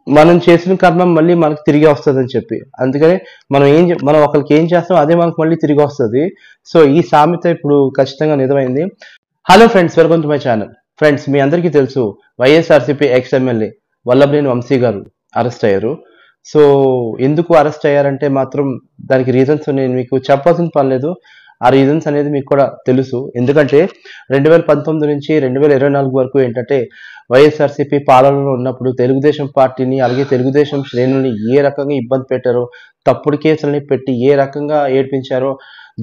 మనం చేసిన కర్మ మళ్ళీ మనకు తిరిగి వస్తుందని చెప్పి. అందుకని మనం ఒకరికి ఏం చేస్తామో అదే మనకు మళ్ళీ తిరిగి వస్తుంది. సో ఈ సామెత ఇప్పుడు ఖచ్చితంగా నిజమైంది. Hello friends, welcome to my channel. Friends, మీ అందరికీ తెలుసు YSRCP ex MLA Vallabhaneni Vamsi గారు అరెస్ట్ అయ్యారు. సో ఎందుకు అరెస్ట్ అయ్యారంటే మాత్రం దానికి రీజన్స్ నేను మీకు చెప్పాల్సిన పని లేదు. ఆ రీజన్స్ అనేది మీకు కూడా తెలుసు. ఎందుకంటే 2019 నుంచి 2024 వరకు ఏంటంటే వైఎస్ఆర్సీపీ పాలనలో ఉన్నప్పుడు తెలుగుదేశం పార్టీని అలాగే తెలుగుదేశం శ్రేణుల్ని ఏ రకంగా ఇబ్బంది పెట్టారో, తప్పుడు కేసులని పెట్టి ఏ రకంగా ఏడ్పించారో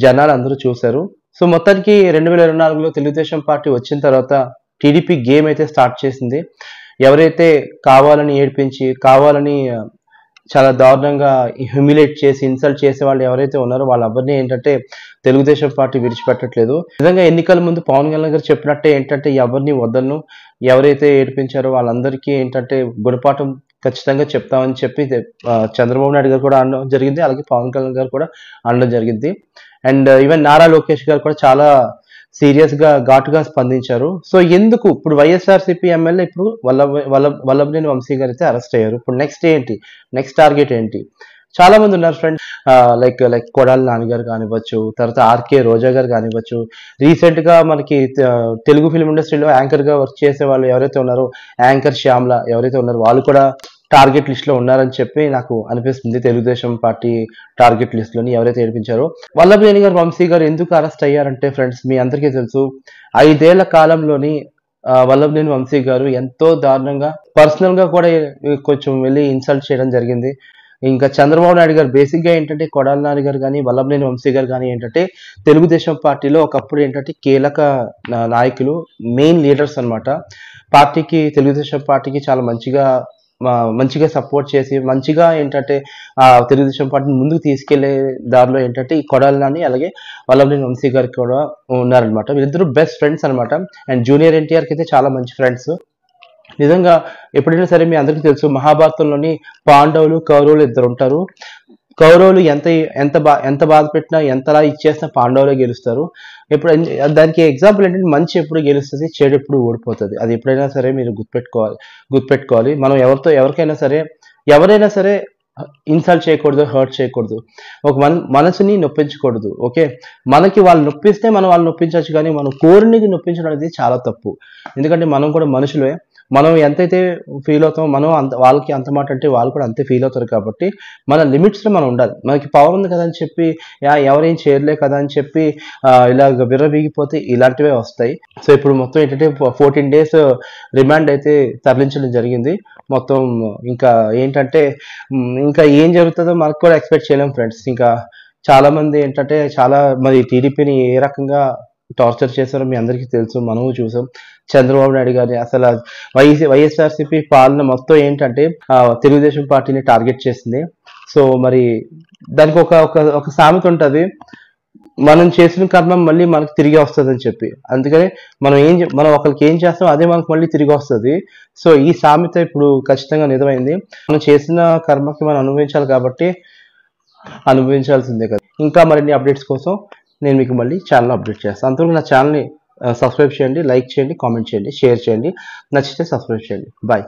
జనాలు అందరూ చూశారు. సో మొత్తానికి 2024లో తెలుగుదేశం పార్టీ వచ్చిన తర్వాత టీడీపీ గేమ్ అయితే స్టార్ట్ చేసింది. ఎవరైతే కావాలని ఏడ్పించి కావాలని చాలా దారుణంగా హ్యూమిలేట్ చేసి ఇన్సల్ట్ చేసే వాళ్ళు ఎవరైతే ఉన్నారో వాళ్ళెవరిని ఏంటంటే తెలుగుదేశం పార్టీ విడిచిపెట్టట్లేదు. నిజంగా ఎన్నికల ముందు పవన్ కళ్యాణ్ గారు చెప్పినట్టే ఏంటంటే ఎవరిని వదలను, ఎవరైతే ఏడిపించారో వాళ్ళందరికీ ఏంటంటే గుణపాఠం ఖచ్చితంగా చెప్తామని చెప్పి చంద్రబాబు నాయుడు గారు కూడా అనడం జరిగింది. అలాగే పవన్ కళ్యాణ్ గారు కూడా అనడం జరిగింది. అండ్ ఈవెన్ నారా లోకేష్ గారు కూడా చాలా సీరియస్ గా ఘాటుగా స్పందించారు. సో ఎందుకు ఇప్పుడు వైఎస్ఆర్సీపీ ఎమ్మెల్యే ఇప్పుడు వల్లభనేని వంశీ గారు అయితే అరెస్ట్ అయ్యారు. ఇప్పుడు నెక్స్ట్ ఏంటి, నెక్స్ట్ టార్గెట్ ఏంటి? చాలా మంది ఉన్నారు ఫ్రెండ్స్, లైక్ కొడాలి నాన్నగారు కానివ్వచ్చు, తర్వాత ఆర్కే రోజా గారు కానివ్వచ్చు, రీసెంట్ గా మనకి తెలుగు ఫిల్మ్ ఇండస్ట్రీలో యాంకర్ గా వర్క్ చేసే వాళ్ళు ఎవరైతే ఉన్నారో, యాంకర్ శ్యామ్ల ఎవరైతే ఉన్నారో వాళ్ళు కూడా టార్గెట్ లిస్ట్ లో ఉన్నారని చెప్పి నాకు అనిపిస్తుంది. తెలుగుదేశం పార్టీ టార్గెట్ లిస్ట్ లోని ఎవరైతే ఏడిపించారో వల్లభనేని గారు వంశీ గారు ఎందుకు అరెస్ట్ అయ్యారంటే ఫ్రెండ్స్, మీ అందరికీ తెలుసు 5 ఏళ్ల కాలంలోని వల్లభనేని వంశీ గారు ఎంతో దారుణంగా పర్సనల్ గా కూడా కొంచెం వెళ్ళి ఇన్సల్ట్ చేయడం జరిగింది. ఇంకా చంద్రబాబు నాయుడు గారు బేసిక్ గా ఏంటంటే కొడాలి నాని గారు కానీ వల్లభనేని వంశీ గారు కానీ ఏంటంటే తెలుగుదేశం పార్టీలో ఒకప్పుడు ఏంటంటే కీలక నాయకులు, మెయిన్ లీడర్స్ అన్నమాట. పార్టీకి తెలుగుదేశం పార్టీకి చాలా మంచిగా సపోర్ట్ చేసి మంచిగా ఏంటంటే తెలుగుదేశం పార్టీని ముందుకు తీసుకెళ్లే దారిలో ఏంటంటే ఈ కొడాలి నాని అలాగే వల్లభనేని వంశీ గారికి కూడా ఉన్నారనమాట. వీళ్ళిద్దరూ బెస్ట్ ఫ్రెండ్స్ అనమాట. అండ్ జూనియర్ ఎన్టీఆర్కి అయితే చాలా మంచి ఫ్రెండ్స్. నిజంగా ఎప్పుడైనా సరే మీ అందరికీ తెలుసు, మహాభారతంలోని పాండవులు కౌరవులు ఇద్దరు ఉంటారు. కౌరవులు ఎంత బాధ పెట్టినా ఎంతలా ఇచ్చేసినా పాండవులే గెలుస్తారు. దానికి ఎగ్జాంపుల్ ఏంటంటే మంచి ఎప్పుడు గెలుస్తుంది, చెడు ఎప్పుడు ఓడిపోతుంది. అది ఎప్పుడైనా సరే మీరు గుర్తుపెట్టుకోవాలి. మనం ఎవరైనా సరే ఇన్సల్ట్ చేయకూడదు, హర్ట్ చేయకూడదు, ఒక మనసుని నొప్పించకూడదు. ఓకే, మనకి వాళ్ళు నొప్పిస్తే మనం వాళ్ళు నొప్పించవచ్చు, కానీ మనం కోరినది నొప్పించడం అనేది చాలా తప్పు. ఎందుకంటే మనం కూడా మనుషులే. మనం ఎంతైతే ఫీల్ అవుతామో మనం వాళ్ళకి అంత మాట అంటే వాళ్ళు కూడా అంతే ఫీల్ అవుతారు. కాబట్టి మన లిమిట్స్లో మనం ఉండాలి. మనకి పవర్ ఉంది కదా అని చెప్పి ఎవరేం చేయలే కదా అని చెప్పి ఇలాగ విర్రవీగిపోతే ఇలాంటివే వస్తాయి. సో ఇప్పుడు మొత్తం ఏంటంటే 14 days రిమాండ్ అయితే తరలించడం జరిగింది. మొత్తం ఇంకా ఏంటంటే ఇంకా ఏం జరుగుతుందో మనకు కూడా ఎక్స్పెక్ట్ చేయలేం ఫ్రెండ్స్. ఇంకా చాలా మంది ఏంటంటే చాలా మరి టీడీపీని ఏ రకంగా టార్చర్ చేశారో మీ అందరికీ తెలుసు, మనము చూసాం. చంద్రబాబు నాయుడు గారిని అసలు వైఎస్ఆర్సీపీ పాలన మొత్తం ఏంటంటే తెలుగుదేశం పార్టీని టార్గెట్ చేసింది. సో మరి దానికి ఒక సామెత ఉంటుంది, మనం చేసిన కర్మ మళ్ళీ మనకు తిరిగి వస్తుందని చెప్పి. అందుకని మనం ఒకరికి ఏం చేస్తామో అదే మనకు మళ్ళీ తిరిగి వస్తుంది. సో ఈ సామెత ఇప్పుడు ఖచ్చితంగా నిజమైంది. మనం చేసిన కర్మకి మనం అనుభవించాలి కాబట్టి అనుభవించాల్సిందే కదా. ఇంకా మరిన్ని అప్డేట్స్ కోసం నేను మీకు మళ్ళీ ఛానల్ అప్డేట్ చేస్తాను. అంతవరకు నా ఛానల్ని సబ్స్క్రైబ్ చేయండి, లైక్ చేయండి, కామెంట్ చేయండి, షేర్ చేయండి. నచ్చితే సబ్స్క్రైబ్ చేయండి. బాయ్.